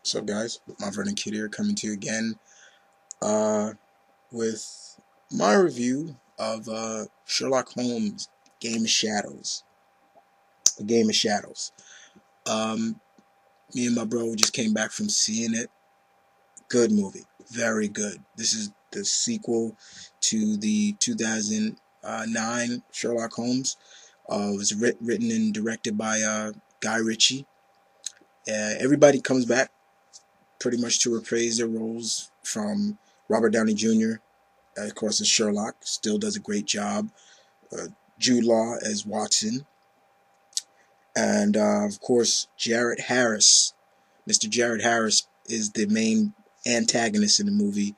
What's up, guys? Mulroney Kid here, coming to you again uh, with my review of Sherlock Holmes Game of Shadows. A Game of Shadows. Me and my bro just came back from seeing it. Good movie. Very good. This is the sequel to the 2009 Sherlock Holmes. It was written and directed by Guy Ritchie. Everybody comes back pretty much to reprise their roles, from Robert Downey Jr., of course, as Sherlock, still does a great job. Jude Law as Watson. And, of course, Jared Harris. Mr. Jared Harris is the main antagonist in the movie.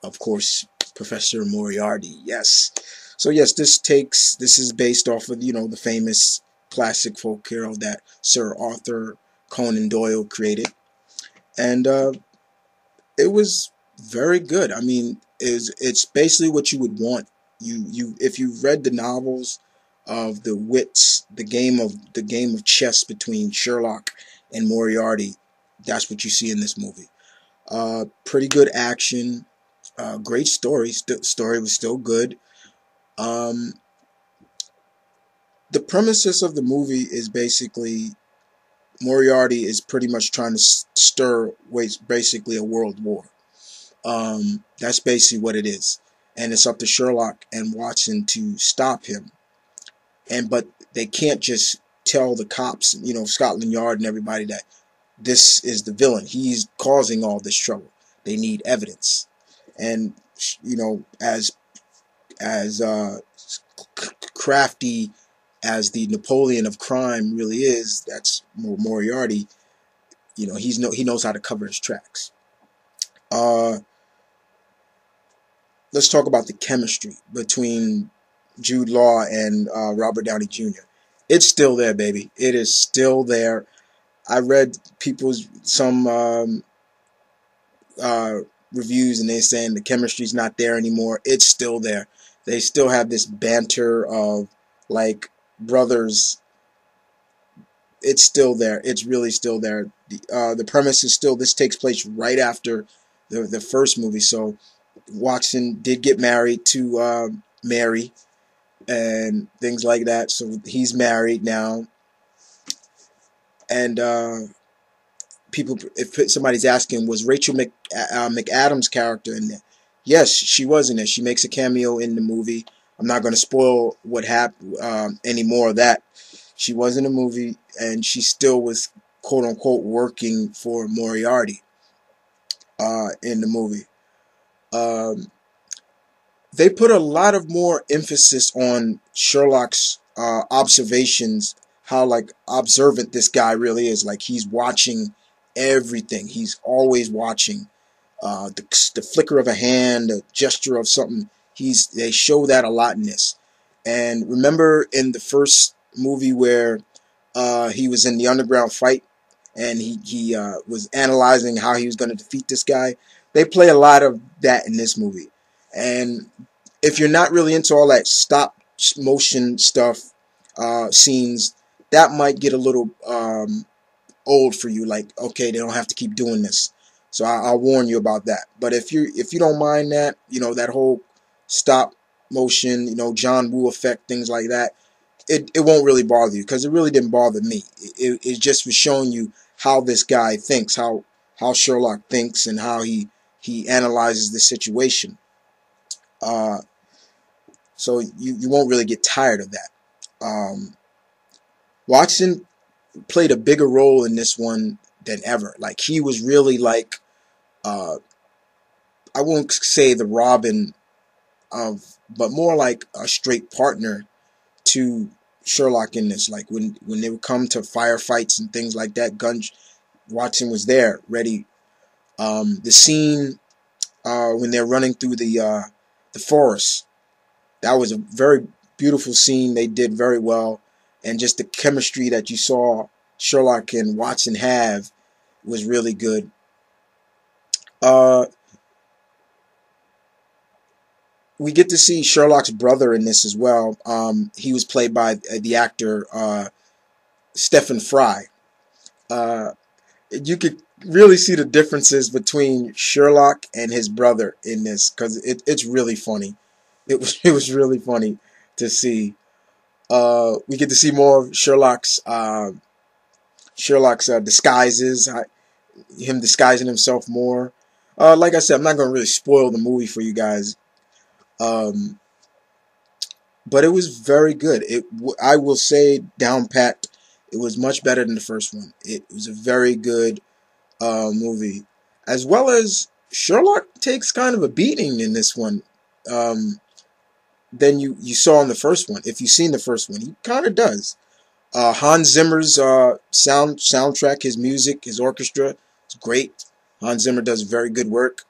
Of course, Professor Moriarty. Yes. So, yes, this is based off of, the famous classic folk hero that Sir Arthur Conan Doyle created. And it was very good. I mean, it's basically what you would want. If you've read the novels of the wits, the game of chess between Sherlock and Moriarty, that's what you see in this movie. Pretty good action, great story. Story was still good. The premises of the movie is basically Moriarty is pretty much trying to stir basically a world war. That's basically what it is, and it's up to Sherlock and Watson to stop him. But they can't just tell the cops, Scotland Yard and everybody, that this is the villain. He's causing all this trouble. They need evidence, and as crafty as the Napoleon of crime really is, that's Moriarty. He knows how to cover his tracks. Let's talk about the chemistry between Jude Law and Robert Downey Jr. It's still there, baby. It is still there. I read some reviews, and they're saying the chemistry's not there anymore. It's still there. They still have this banter of like brothers. It's still there. It's really still there. The premise is still, this takes place right after the first movie. So Watson did get married to Mary and things like that. So he's married now. And if somebody's asking, was Rachel McAdams' character in there? Yes, she was in there. She makes a cameo in the movie. I'm not going to spoil what happened, any more of that. She was in the movie, and she still was, quote unquote, working for Moriarty in the movie. They put a lot of more emphasis on Sherlock's observations, how observant this guy really is. Like, he's watching everything. He's always watching. The flicker of a hand, the gesture of something. They show that a lot in this. And remember in the first movie where he was in the underground fight, and he was analyzing how he was going to defeat this guy? They play a lot of that in this movie. And if you're not really into all that stop motion stuff, scenes, that might get a little old for you. Like, okay, they don't have to keep doing this. So I'll warn you about that. But if you don't mind that, that whole stop motion, John Woo effect, things like that, it won't really bother you, because it really didn't bother me. It just was showing you how this guy thinks, how Sherlock thinks, and how he analyzes the situation. So you won't really get tired of that. Watson played a bigger role in this one than ever. Like, he was really like, I won't say the Robin but more like a straight partner to Sherlock in this. Like, when they would come to firefights and things like that, Watson was there, ready. The scene when they're running through the forest, that was a very beautiful scene. They did very well, and just the chemistry that you saw Sherlock and Watson have was really good. We get to see Sherlock's brother in this as well. He was played by the actor Stephen Fry. You could really see the differences between Sherlock and his brother in this, because it's really funny. It was really funny to see. We get to see more of Sherlock's disguises, him disguising himself more. Like I said, I'm not gonna really spoil the movie for you guys. Um, but it was very good. I will say, down pat, it was much better than the first one. It was a very good movie, as well as Sherlock takes kind of a beating in this one. Um, than you saw in the first one. If you've seen the first one, he kind of does. Hans Zimmer's soundtrack, his music, his orchestra, is great. Hans Zimmer does very good work.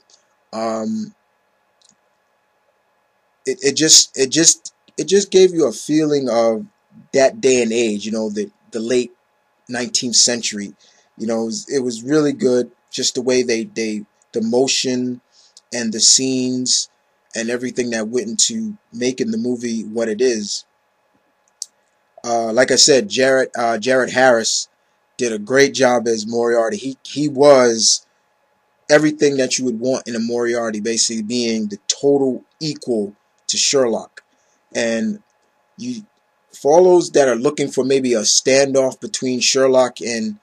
Um, it just gave you a feeling of that day and age. The late 19th century. It was really good. Just the way the motion and the scenes and everything that went into making the movie what it is. Like I said, Jared Harris did a great job as Moriarty. He was everything that you would want in a Moriarty, basically being the total equal to Sherlock. And you, for all those that are looking for maybe a standoff between Sherlock and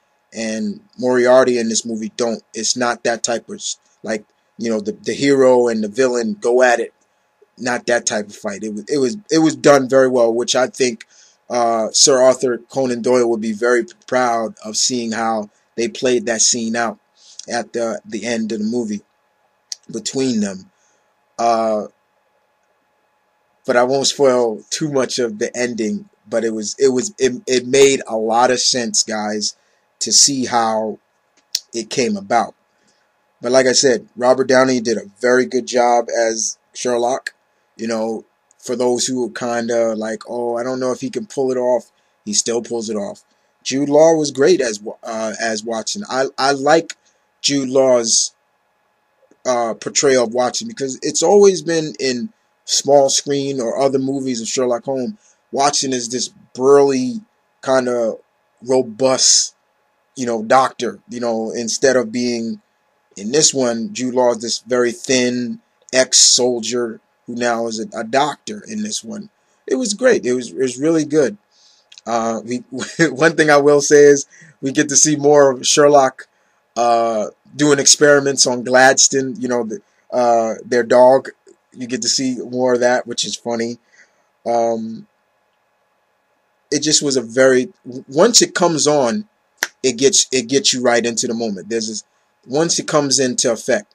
Moriarty in this movie, don't. It's not that type of, like, the hero and the villain go at it. Not that type of fight. It was done very well, which I think Sir Arthur Conan Doyle would be very proud of, seeing how they played that scene out at the end of the movie between them. Uh, but I won't spoil too much of the ending. But it made a lot of sense, guys, to see how it came about. But like I said, Robert Downey did a very good job as Sherlock. You know, for those who are kind of like, oh, I don't know if he can pull it off, he still pulls it off. Jude Law was great as Watson. I like Jude Law's portrayal of Watson, because it's always been in small screen or other movies of Sherlock Holmes. Watson is this burly, kind of robust, doctor. Instead of being, in this one, Jude Law is this very thin ex-soldier who now is a doctor in this one. It was great. It was really good. One thing I will say is we get to see more of Sherlock doing experiments on Gladstone. Their dog. You get to see more of that, which is funny. Um, it just was a very, once it comes on, it gets you right into the moment. There's this, once it comes into effect,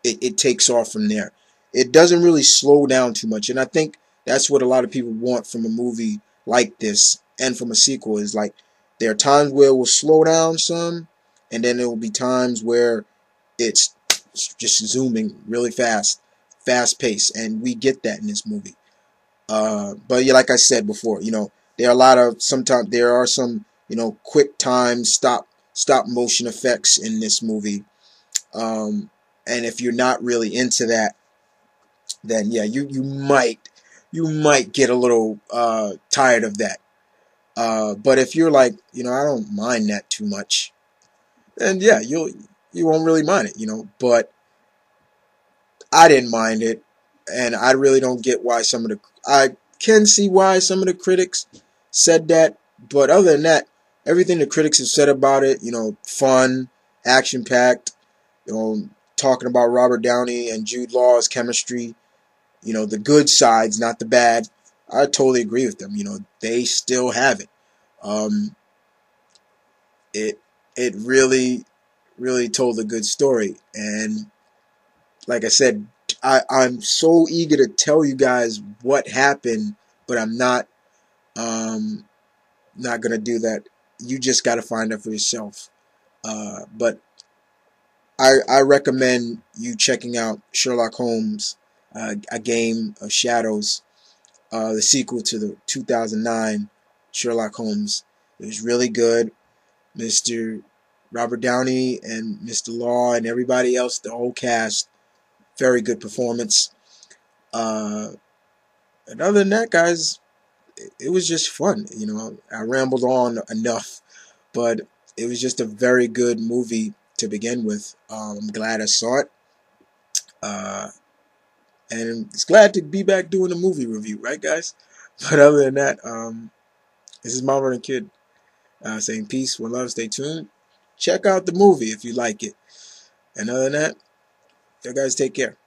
it takes off from there. It doesn't really slow down too much, and I think that's what a lot of people want from a movie like this and from a sequel, is like, there are times where it will slow down some, and then there will be times where it's just zooming really fast pace, and we get that in this movie. But yeah, like I said before, there are a lot of, sometimes there are some, quick time stop motion effects in this movie. And if you're not really into that, then yeah, you might get a little tired of that. But if you're like, I don't mind that too much, then yeah, you won't really mind it. But I didn't mind it, and I really don't get why I can see why some of the critics said that, but other than that, everything the critics have said about it, fun, action packed, talking about Robert Downey and Jude Law's chemistry, the good sides, not the bad. I totally agree with them. They still have it. Um, it it really told a good story, and like I said, I'm so eager to tell you guys what happened, but I'm um, not gonna do that. You just got to find out for yourself. But I recommend you checking out Sherlock Holmes, A Game of Shadows, the sequel to the 2009 Sherlock Holmes. It was really good. Mr. Robert Downey and Mr. Law and everybody else, the whole cast, very good performance. Uh, and other than that, guys, it was just fun. I rambled on enough, but it was just a very good movie. to begin with. I'm glad I saw it. And it's glad to be back doing a movie review, right, guys? But other than that, this is Mulroney Kid saying peace, one love, stay tuned. Check out the movie if you like it. And other than that, you guys take care.